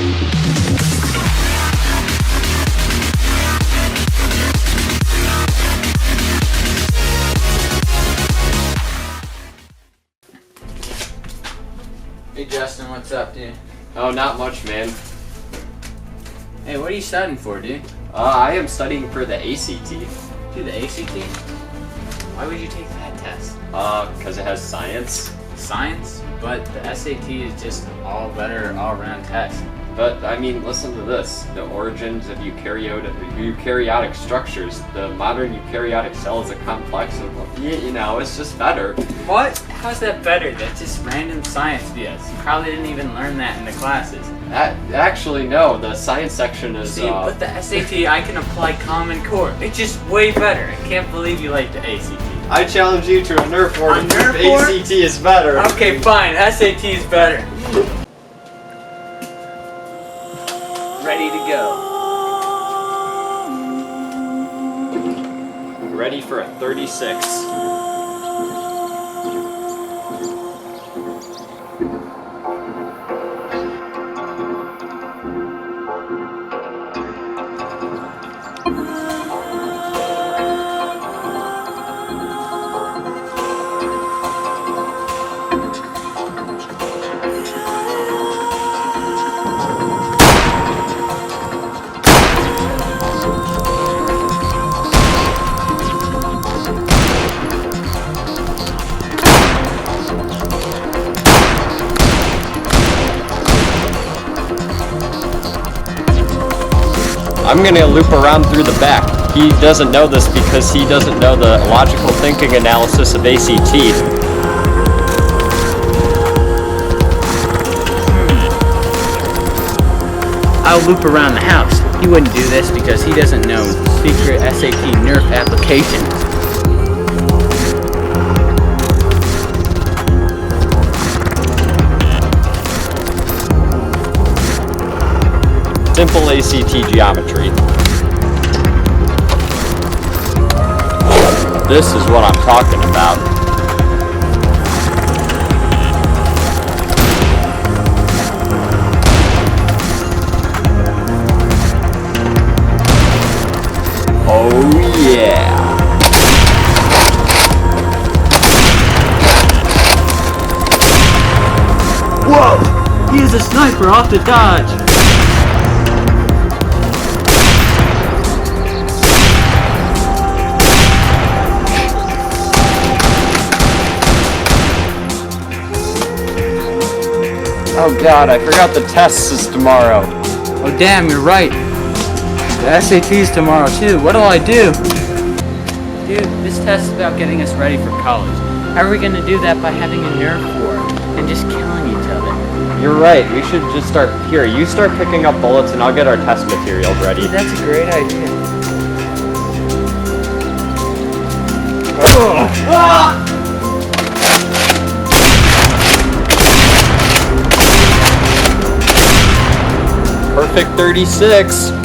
Hey Justin, what's up, dude? Oh, not much, man. Hey, what are you studying for, dude? I am studying for the ACT. Dude, the ACT? Why would you take that test? Because it has science. Science? But the SAT is just all better all-around test. But, I mean, listen to this. The origins of eukaryotic structures. The modern eukaryotic cell is a complex of, you know, it's just better. What? How's that better? That's just random science BS. You probably didn't even learn that in the classes. Actually, no. The science section is, See, with the SAT, I can apply Common Core. It's just way better. I can't believe you like the ACT. I challenge you to a Nerf war. A Nerf war? ACT is better. Okay, fine. SAT is better. Ready to go. Ready for a 36. I'm gonna loop around through the back. He doesn't know this because he doesn't know the logical thinking analysis of ACT. I'll loop around the house. He wouldn't do this because he doesn't know secret SAT Nerf applications. Simple ACT geometry. This is what I'm talking about. Oh yeah! Whoa! He is a sniper off the dodge! Oh god, I forgot the test is tomorrow. Oh damn, you're right. The SAT's tomorrow too. What'll I do? Dude, this test is about getting us ready for college. How are we gonna do that by having a Nerf war and just killing each other? You're right, we should just start here. You start picking up bullets and I'll get our test materials ready. Dude, that's a great idea. Ah! Perfect 36.